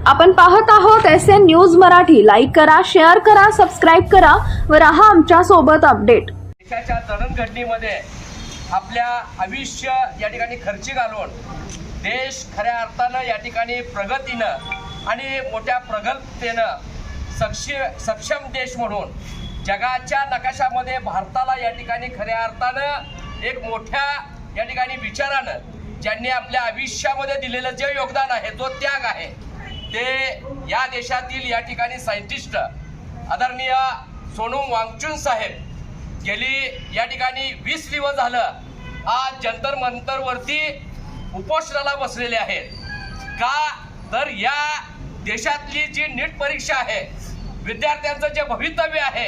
आपण पाहत आहोत SN न्यूज मराठी। लाईक करा, शेअर करा, सबस्क्राइब करा व रहा आमच्या सोबत अपडेट। देशाच्या जडणघडणीमध्ये आपल्या आयुष्य या ठिकाणी खर्ची घालून देश खऱ्या अर्थानं या ठिकाणी प्रगतीनं आणि मोठ्या प्रगल्भतेनं सक्षम देश म्हणून जगाच्या नकाशामध्ये भारताला या ठिकाणी खऱ्या अर्थानं एक मोठ्या या ठिकाणी विचारानं ज्यांनी आपल्या आयुष्यामध्ये दिलेलं जे योगदान आहे, जो त्याग आहे, ते या देशातील या ठिकाणी सायंटिस्ट आदरणीय सोनम वांगचुक साहेब गेली या ठिकाणी 20 दिवस झालं आज जंतर मंतर वरती उपोषणाला बसलेले आहेत। का तर या देशातली जी नीट परीक्षा आहे, विद्यार्थ्यांचं जे भवितव्य आहे,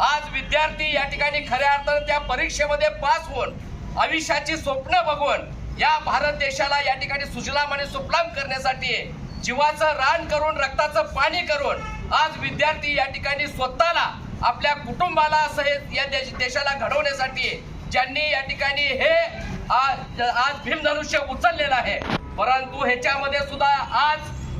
आज विद्यार्थी या ठिकाणी खऱ्या अर्थानं त्या परीक्षेमध्ये पास होऊन आयुष्याची स्वप्न बघून या भारत देशाला या ठिकाणी सुजलाम आणि सुफलाम करण्यासाठी जीवाचं रान करून रक्ताचं पाणी करून आज विद्यार्थी या ठिकाणी स्वतःला आपल्या कुटुंबाला सहित या देशाला घडवण्यासाठी ज्यांनी या ठिकाणी हे आज भीमधनुष्य उचललेलं आहे। परंतु ह्याच्यामध्ये सुद्धा आज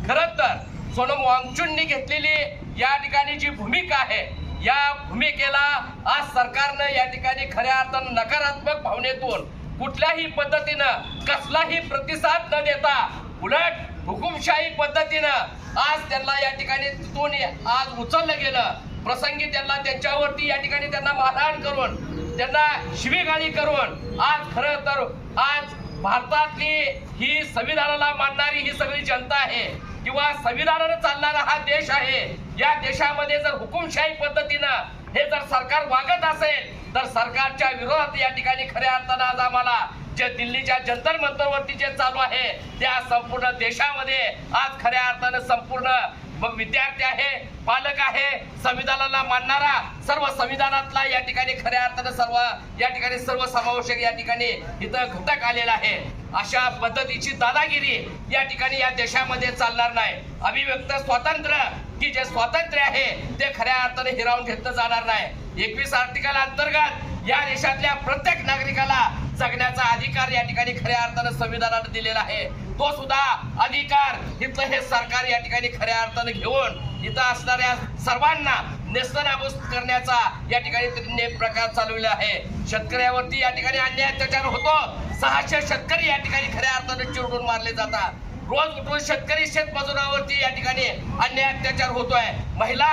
खरं तर सोनम वांगचुकनी घेतलेली या ठिकाणी जी भूमिका आहे, या भूमिकेला आज सरकारनं या ठिकाणी खऱ्या अर्थानं नकारात्मक भावनेतून कुठल्याही पद्धतीनं कसलाही प्रतिसाद न देता उलट हुकुमशाही पद्धतीनं आज त्यांना या ठिकाणी तिथून आज उचललं गेलं। प्रसंगी त्यांना त्यांच्यावरती या ठिकाणी त्यांना मारहाण करून त्यांना शिवीगाळी करून आज खरं तर आज भारतातली ही संविधानाला मानणारी ही सगळी जनता आहे किंवा संविधानाने चालणारा हा देश आहे, या देशामध्ये जर हुकुमशाही पद्धतीनं हे जर सरकार वागत असेल तर सरकारच्या विरोधात या ठिकाणी खऱ्या अर्थानं आज आम्हाला जे दिल्लीच्या जंतर मंतरवरती जे चालू आहे त्या संपूर्ण देशामध्ये आज खऱ्या अर्थानं संपूर्ण मग विद्यार्थी आहे, पालक आहे, संविधानाला मानणारा सर्व संविधानातला या ठिकाणी खऱ्या अर्थानं सर्व या ठिकाणी सर्व समावेशक या ठिकाणी इथं घटक आलेला आहे। अशा पद्धतीची दादागिरी या ठिकाणी या देशामध्ये चालणार नाही। अभिव्यक्त स्वातंत्र्य की जे स्वातंत्र्य आहे ते खऱ्या अर्थाने हिरावून घेतलं जाणार नाही। 21 आर्टिकल अंतर्गत या देशातल्या प्रत्येक नागरिकाला जगण्याचा अधिकार या ठिकाणी खऱ्या अर्थानं संविधानाने दिलेला आहे। तो सुद्धा अधिकार इथलं हे सरकार या ठिकाणी खऱ्या अर्थानं घेऊन इथं असणाऱ्या सर्वांना नेस्तनाबूत करण्याचा या ठिकाणी त्यांनी प्रकार चालवलेला आहे। शेतकऱ्यावरती या ठिकाणी अन्याय अत्याचार होतो। 600 शेतकरी या ठिकाणी खऱ्या अर्थानं चिरडून मारले जातात। रोज उठून शेतकरी शेतमजुरावरती या ठिकाणी अन्याय अत्याचार होतोय। महिला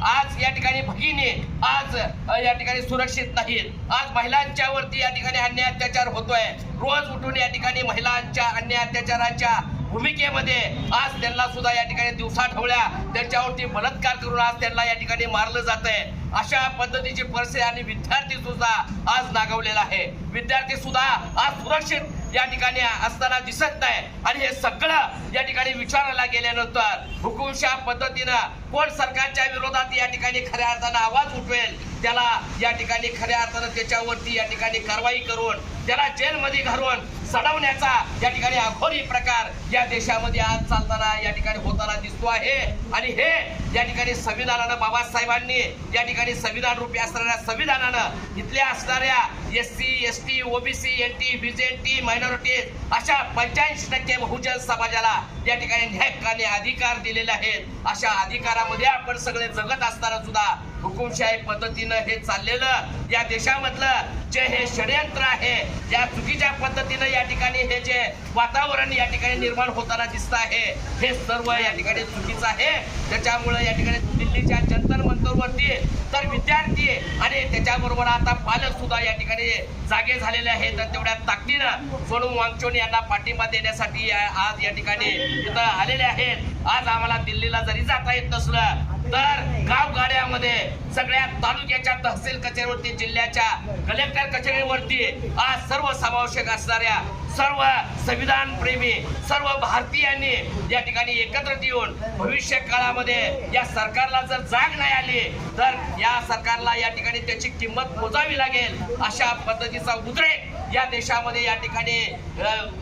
आज या ठिकाणी भगिनी आज या ठिकाणी सुरक्षित नाहीत। आज महिलांच्या वरती या ठिकाणी अन्याय अत्याचार होतोय। रोज उठून या ठिकाणी महिलांच्या अन्याय अत्याचाराच्या भूमिकेमध्ये आज त्यांना सुद्धा या ठिकाणी दिवसाढवळ्या त्यांच्यावरती बलात्कार करून आज त्यांना या ठिकाणी मारलं जातंय। अशा पद्धतीची परिस्थिती आणि विद्यार्थी सुद्धा आज नागवलेला आहे। विद्यार्थी सुद्धा आज सुरक्षित या ठिकाणी असताना दिसत नाही आणि हे सगळं या ठिकाणी विचारायला गेल्यानंतर हुकुमशाह पद्धतीनं कोण सरकारच्या विरोधात या ठिकाणी खऱ्या अर्थानं आवाज उठवेल त्याला या ठिकाणी खऱ्या अर्थानं त्याच्यावरती या ठिकाणी कारवाई करून त्याला जेलमध्ये घालून सडवण्याचा या ठिकाणी अघोरी प्रकार या देशामध्ये आज चालताना या ठिकाणी होताना दिसतो आहे। आणि हे या ठिकाणी संविधानानं बाबासाहेबांनी या ठिकाणी संविधान रूपी असणाऱ्या संविधानानं इथल्या असणाऱ्या SC ST OBC NT BJT minorities अशा 85% बहुजन समाजाला या ठिकाणी न्याय हक्काने अधिकार दिलेले आहेत। अशा अधिकारामध्ये आपण सगळे जगत असताना सुद्धा हुकुमशाही पद्धतीनं हे चाललेलं या देशामधलं जे हे षडयंत्र आहे, या चुकीच्या पद्धतीनं या ठिकाणी हे जे वातावरण या ठिकाणी निर्माण होताना दिसत आहे, हे सर्व या ठिकाणी चुकीचं आहे। त्याच्यामुळे या ठिकाणी दिल्लीच्या जंतर मंतरवरती तर विद्यार्थी आणि त्याच्याबरोबर आता पालक सुद्धा या ठिकाणी जागे झालेले आहेत। तर तेवढ्या ताकदीनं सोनम वांगचुक यांना पाठिंबा देण्यासाठी आज या ठिकाणी इथं आलेले आहेत। आज आम्हाला दिल्लीला जरी जाता येत नसलं तर गावगाड्यामध्ये सगळ्या तालुक्याच्या तहसील कचेरीवरती जिल्ह्याच्या कलेक्टर कचेरीवरती आज सर्व समावेशक असणाऱ्या सर्व संविधान प्रेमी सर्व भारतीयांनी या ठिकाणी एकत्रित येऊन भविष्य काळामध्ये या सरकारला जर जाग नाही आली तर या सरकारला या ठिकाणी त्याची किंमत मोजावी लागेल। अशा पद्धतीचा उद्रेक या देशामध्ये या ठिकाणी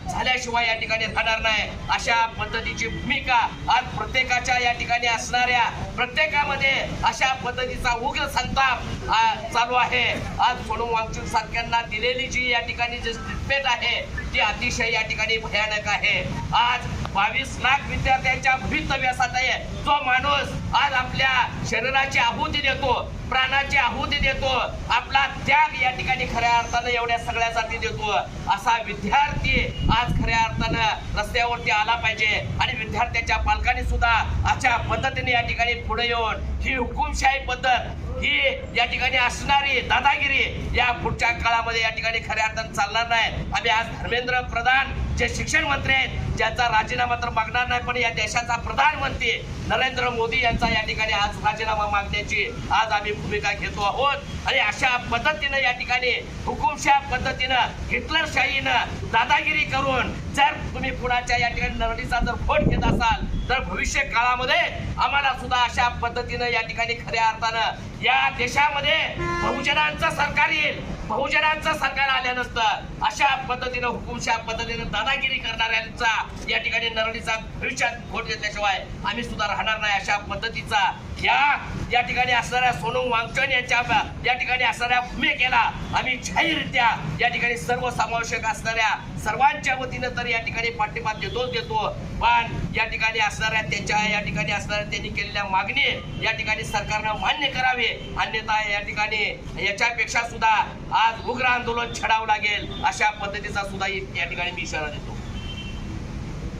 झाल्याशिवाय या ठिकाणी राहणार नाही, अशा पद्धतीची भूमिका आज प्रत्येकाच्या या ठिकाणी असणाऱ्या प्रत्येकामध्ये अशा पद्धतीचा उग्र संताप चालू आहे। आज सोनम वांगचुक सारख्यांना दिलेली जी या ठिकाणी जी स्टेटमेंट आहे ती अतिशय या ठिकाणी भयानक आहे। आज 22 लाख विद्यार्थ्यांच्या भवितव्यासाठी जो माणूस आज आपल्या शरीराची आहुती देतो, प्राणाची आहुती देतो, आपला त्याग या ठिकाणी खऱ्या अर्थानं एवढ्या सगळ्यासाठी देतो, असा विद्यार्थी आज खऱ्या अर्थानं रस्त्यावरती आला पाहिजे। आणि विद्यार्थ्यांच्या पालकांनी सुद्धा अशा पद्धतीने या ठिकाणी पुढे येऊन ही हुकुमशाही पद्धत ही या ठिकाणी असणारी दादागिरी या पुढच्या काळामध्ये या ठिकाणी खऱ्या अर्थानं चालणार नाही। आम्ही आज धर्मेंद्र प्रधान जे शिक्षण मंत्री आहेत, ज्यांचा राजीनामा तर मागणार नाही, पण या देशाचा प्रधानमंत्री नरेंद्र मोदी यांचा या ठिकाणी आज राजीनामा मागण्याची आज आम्ही भूमिका घेतो आहोत। आणि अशा पद्धतीनं या ठिकाणी हुकुमशाही पद्धतीनं हिटलरशाहीनं दादागिरी करून जर तुम्ही पुण्याच्या या ठिकाणी नरडीचा जर भोट घेत असाल तर भविष्य काळामध्ये आम्हाला सुद्धा अशा पद्धतीनं या ठिकाणी खऱ्या अर्थानं या देशामध्ये बहुजनांचं सरकार येईल, बहुजनांचं सरकार आल्यानंतर अशा पद्धतीनं हुकुमशाही पद्धतीनं दादागिरी करणाऱ्यांचा या ठिकाणी नरडीचा भविष्यात भोट घेतल्याशिवाय आम्ही सुद्धा राहणार नाही। अशा पद्धतीचा या ठिकाणी असणाऱ्या सोनम वांगचुक यांच्या या ठिकाणी असणाऱ्या भूमिकेला आम्ही जाहीररित्या या ठिकाणी सर्वसमावेशक असणाऱ्या सर्वांच्या वतीनं तर या ठिकाणी पाठिंबा देतो, पण या ठिकाणी असणाऱ्या त्यांच्या या ठिकाणी असणाऱ्या त्यांनी केलेल्या मागणी या ठिकाणी सरकारनं मान्य करावी, अन्यथा या ठिकाणी याच्यापेक्षा सुद्धा आज उग्र आंदोलन छेडावं लागेल, अशा पद्धतीचा सुद्धा या ठिकाणी मी इशारा देतो।